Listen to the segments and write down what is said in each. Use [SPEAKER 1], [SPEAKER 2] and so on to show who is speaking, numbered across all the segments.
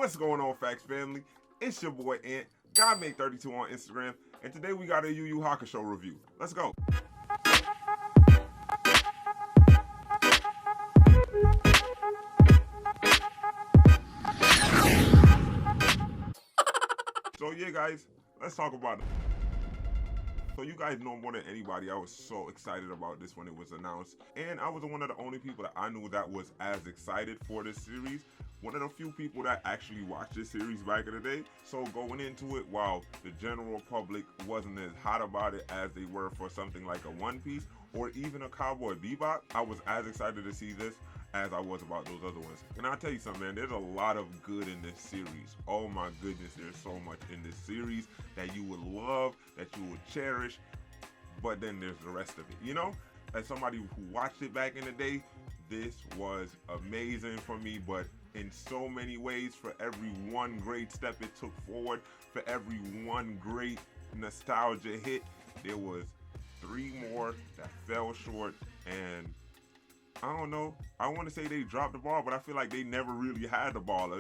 [SPEAKER 1] What's going on, Facts Family? It's your boy Ant, GodMake32 on Instagram, and today we got a YU HAKUSHO review. Let's go. So yeah, guys, let's talk about it. So you guys know more than anybody, I was so excited about this when it was announced, and I was one of the only people that I knew that was as excited for this series. One of the few people that actually watched this series back in the day. So going into it, while the general public wasn't as hot about it as they were for something like a One Piece or even a Cowboy Bebop, I was as excited to see this as I was about those other ones. And I'll tell you something, man, there's a lot of good in this series. Oh my goodness, there's so much in this series that you would love, that you would cherish, but then there's the rest of it, you know? As somebody who watched it back in the day, this was amazing for me, but in so many ways, for every one great step it took forward, for every one great nostalgia hit, there was 3 more that fell short, and I don't know, I want to say they dropped the ball, but I feel like they never really had the ball.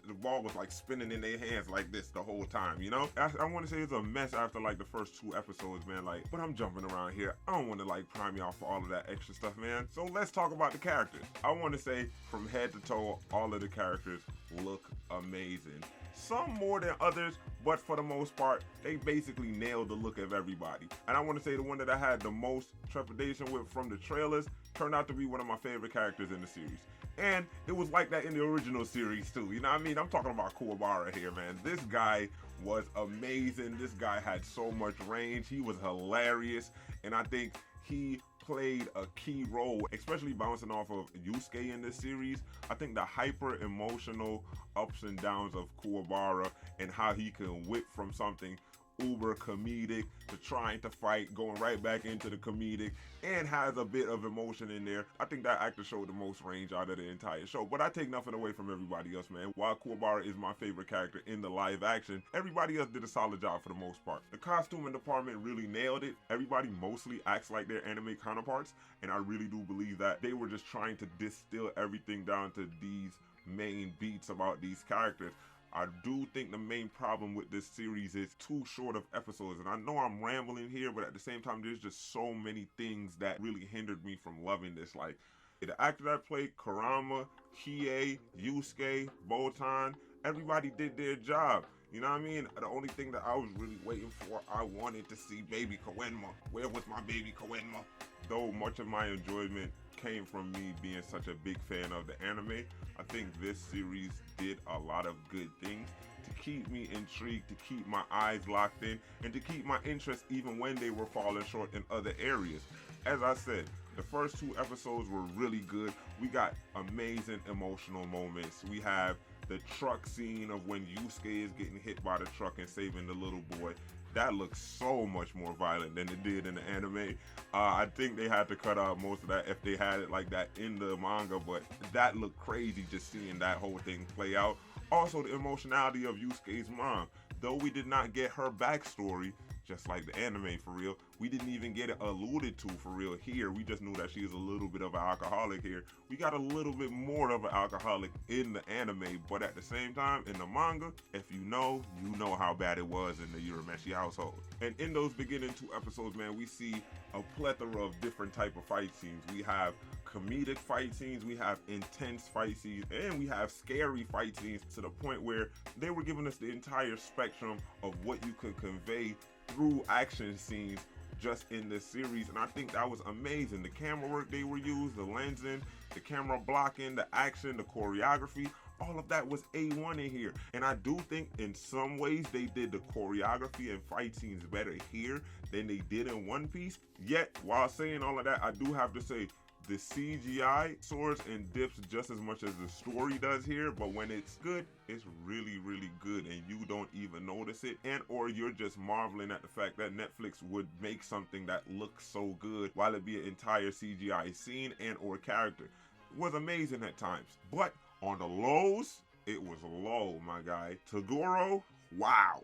[SPEAKER 1] The ball was like spinning in their hands like this the whole time, you know? I want to say it's a mess after like the first 2 episodes, man, like, but I'm jumping around here. I don't want to like prime y'all for all of that extra stuff, man. So let's talk about the characters. I want to say from head to toe, all of the characters look amazing. Some more than others, but for the most part, they basically nailed the look of everybody. And I want to say the one that I had the most trepidation with from the trailers turned out to be one of my favorite characters in the series. And it was like that in the original series too, you know what I mean? I'm talking about Kuwabara here, man. This guy was amazing. This guy had so much range. He was hilarious, and I think he played a key role, especially bouncing off of Yusuke in this series. I think the hyper emotional ups and downs of Kuwabara and how he can whip from something uber comedic to trying to fight, going right back into the comedic, and has a bit of emotion in there. I think that actor showed the most range out of the entire show, but I take nothing away from everybody else, man. While Kuwabara is my favorite character in the live action, everybody else did a solid job for the most part. The costuming department really nailed it. Everybody mostly acts like their anime counterparts, and I really do believe that they were just trying to distill everything down to these main beats about these characters. I do think the main problem with this series is too short of episodes, and I know I'm rambling here, but at the same time, there's just so many things that really hindered me from loving this. Like, the actor that played Kurama, Hiei, Yusuke, Botan, everybody did their job. You know what I mean? The only thing that I was really waiting for, I wanted to see baby Koenma. Where was my baby Koenma? Though much of my enjoyment came from me being such a big fan of the anime, I think this series did a lot of good things to keep me intrigued, to keep my eyes locked in, and to keep my interest even when they were falling short in other areas. As I said, the first 2 episodes were really good. We got amazing emotional moments. We have the truck scene of when Yusuke is getting hit by the truck and saving the little boy. That looks so much more violent than it did in the anime. I think they had to cut out most of that if they had it like that in the manga, but that looked crazy just seeing that whole thing play out. Also, the emotionality of Yusuke's mom. Though we did not get her backstory, just like the anime for real, we didn't even get it alluded to for real here. We just knew that she is a little bit of an alcoholic here. We got a little bit more of an alcoholic in the anime, but at the same time, in the manga, if you know how bad it was in the Urameshi household. And in those beginning 2 episodes, man, we see a plethora of different type of fight scenes. We have comedic fight scenes, we have intense fight scenes, and we have scary fight scenes, to the point where they were giving us the entire spectrum of what you could convey through action scenes just in this series. And I think that was amazing. The camera work they were used, the lensing, the camera blocking, the action, the choreography, all of that was A1 in here. And I do think in some ways they did the choreography and fight scenes better here than they did in One Piece. Yet, while saying all of that, I do have to say the CGI soars and dips just as much as the story does here, but when it's good, it's really, really good, and you don't even notice it, and or you're just marveling at the fact that Netflix would make something that looks so good while it be an entire CGI scene and or character. It was amazing at times, but on the lows, it was low, my guy. Toguro, wow,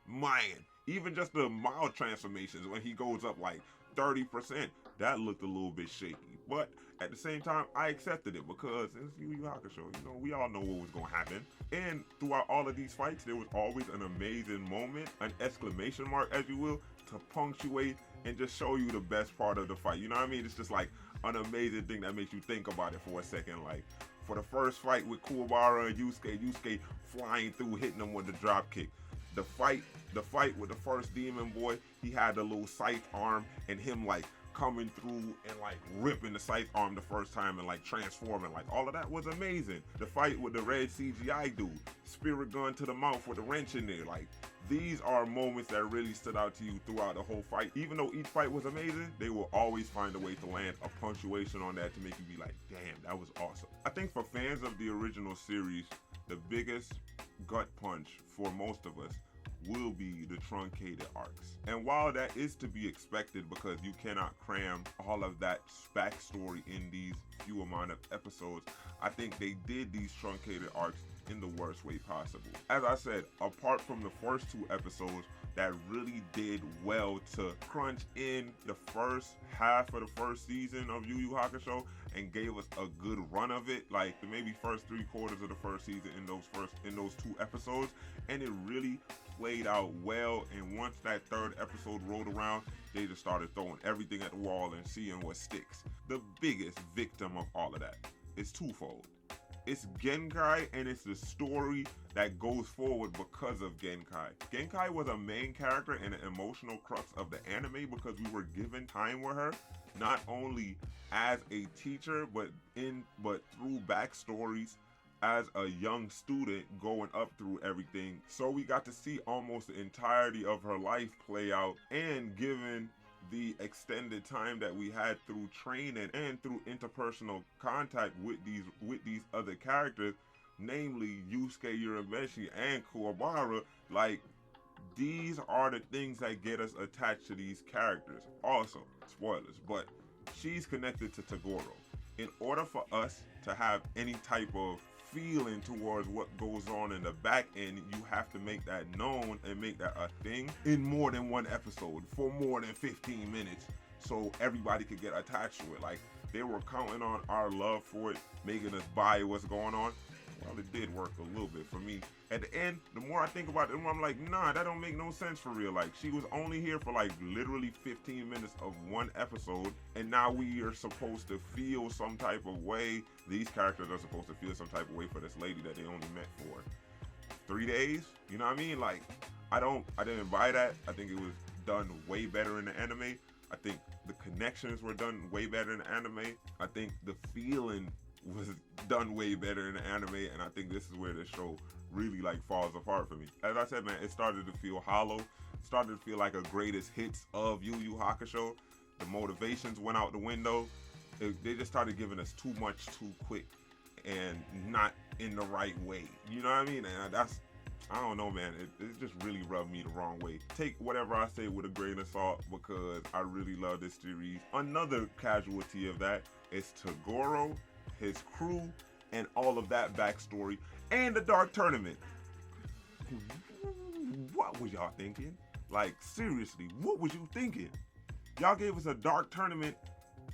[SPEAKER 1] man. Even just the mild transformations when he goes up like 30%. that looked a little bit shaky. But at the same time, I accepted it because it's Yu Yu Hakusho. You know, we all know what was going to happen. And throughout all of these fights, there was always an amazing moment, an exclamation mark, as you will, to punctuate and just show you the best part of the fight. You know what I mean? It's just like an amazing thing that makes you think about it for a second. Like, for the first fight with Kuwabara and Yusuke flying through, hitting him with the drop kick. The fight with the first demon boy, he had the little scythe arm, and him like coming through and like ripping the scythe arm the first time and like transforming, like all of that was amazing. The fight with the red CGI dude, spirit gun to the mouth with a wrench in there, like these are moments that really stood out to you throughout the whole fight. Even though each fight was amazing, they will always find a way to land a punctuation on that to make you be like, damn, that was awesome. I think for fans of the original series, the biggest gut punch for most of us will be the truncated arcs. And while that is to be expected because you cannot cram all of that backstory in these few amount of episodes, I think they did these truncated arcs in the worst way possible. As I said, apart from the first 2 episodes that really did well to crunch in the first half of the first season of Yu Yu Hakusho and gave us a good run of it, like the maybe first 3/4 of the first season in those 2 episodes, and it really played out well. And once that 3rd episode rolled around, they just started throwing everything at the wall and seeing what sticks. The biggest victim of all of that is twofold. It's Genkai, and it's the story that goes forward because of Genkai. Genkai was a main character and an emotional crux of the anime because we were given time with her, not only as a teacher, but through backstories as a young student going up through everything. So we got to see almost the entirety of her life play out, and given the extended time that we had through training and through interpersonal contact with these other characters, namely Yusuke, Urameshi, and Kuwabara, like these are the things that get us attached to these characters. Also, spoilers, but she's connected to Toguro. In order for us to have any type of feeling towards what goes on in the back end, you have to make that known and make that a thing in more than one episode for more than 15 minutes so everybody could get attached to it. Like, they were counting on our love for it, making us buy what's going on. Well, it did work a little bit for me. At the end, the more I think about it, the more I'm like, nah, that don't make no sense for real. Like, she was only here for like literally 15 minutes of one episode, and now we are supposed to feel some type of way. These characters are supposed to feel some type of way for this lady that they only met for 3 days. You know what I mean? Like, I didn't buy that. I think it was done way better in the anime. I think the connections were done way better in the anime. I think the feeling was done way better in the anime, and I think this is where the show really like falls apart for me. As I said, man, it started to feel hollow. It started to feel like a greatest hits of Yu Yu Hakusho. The motivations went out the window. They just started giving us too much too quick and not in the right way. You know what I mean? And I don't know, man. It just really rubbed me the wrong way. Take whatever I say with a grain of salt because I really love this series. Another casualty of that is Toguro, his crew, and all of that backstory, and the Dark Tournament. What was y'all thinking? Like, seriously, what was you thinking? Y'all gave us a Dark Tournament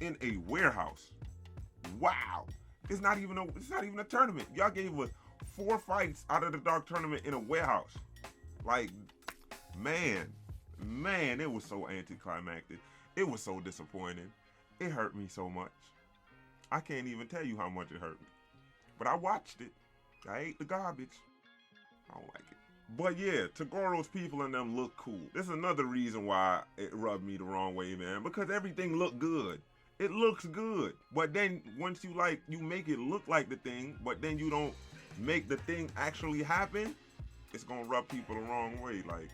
[SPEAKER 1] in a warehouse. Wow. It's not even a tournament. Y'all gave us 4 fights out of the Dark Tournament in a warehouse. Like, man, it was so anticlimactic. It was so disappointing. It hurt me so much. I can't even tell you how much it hurt me. But I watched it. I ate the garbage. I don't like it. But yeah, Togoro's people and them look cool. This is another reason why it rubbed me the wrong way, man. Because everything looked good. It looks good. But then once you make it look like the thing, but then you don't make the thing actually happen, it's gonna rub people the wrong way. Like,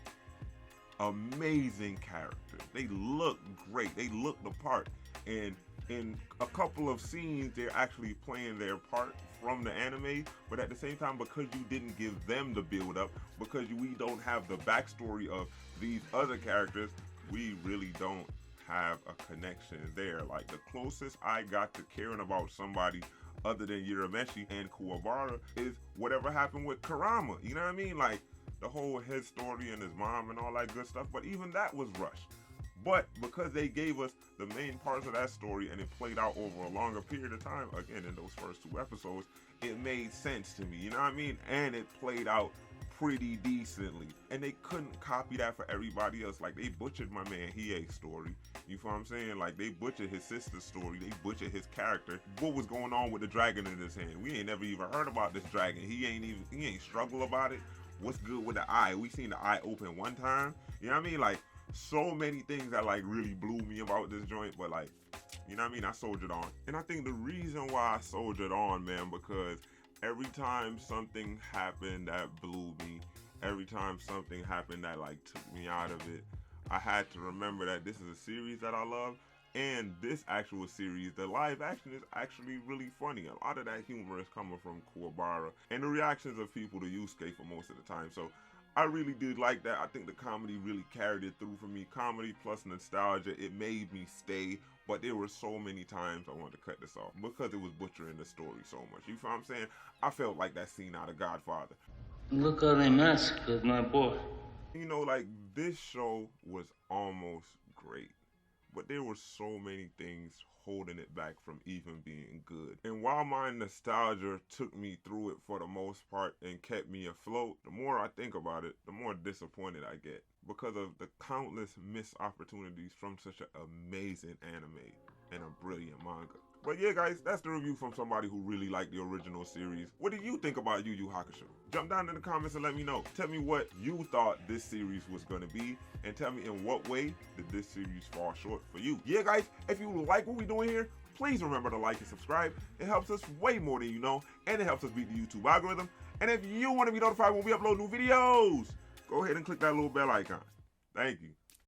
[SPEAKER 1] amazing characters. They look great. They look the part. And in a couple of scenes, they're actually playing their part from the anime, but at the same time, because you didn't give them the build up, because we don't have the backstory of these other characters, we really don't have a connection there. Like, the closest I got to caring about somebody other than Urameshi and Kuwabara is whatever happened with Kurama. You know what I mean? Like, the whole his story and his mom and all that good stuff, but even that was rushed. But because they gave us the main parts of that story and it played out over a longer period of time, again, in those first 2 episodes, it made sense to me, you know what I mean? And it played out pretty decently. And they couldn't copy that for everybody else. Like, they butchered my man Hiei's story. You feel what I'm saying? Like, they butchered his sister's story. They butchered his character. What was going on with the dragon in his hand? We ain't never even heard about this dragon. He ain't struggle about it. What's good with the eye? We seen the eye open one time. You know what I mean? Like, so many things that like really blew me about this joint, but like, you know what I mean? I soldiered on. And I think the reason why I soldiered on, man, because every time something happened that blew me, every time something happened that like took me out of it, I had to remember that this is a series that I love. And this actual series, the live action is actually really funny. A lot of that humor is coming from Kuwabara and the reactions of people to Yusuke for most of the time. So I really did like that. I think the comedy really carried it through for me. Comedy plus nostalgia, it made me stay. But there were so many times I wanted to cut this off because it was butchering the story so much. You feel what I'm saying? I felt like that scene out of Godfather.
[SPEAKER 2] Look how they massacred my boy.
[SPEAKER 1] You know, like, this show was almost great. But there were so many things holding it back from even being good. And while my nostalgia took me through it for the most part and kept me afloat, the more I think about it, the more disappointed I get because of the countless missed opportunities from such an amazing anime and a brilliant manga. But yeah, guys, that's the review from somebody who really liked the original series. What do you think about Yu Yu Hakusho? Jump down in the comments and let me know. Tell me what you thought this series was going to be, and tell me in what way did this series fall short for you. Yeah, guys, if you like what we're doing here, please remember to like and subscribe. It helps us way more than you know, and it helps us beat the YouTube algorithm. And if you want to be notified when we upload new videos, go ahead and click that little bell icon. Thank you.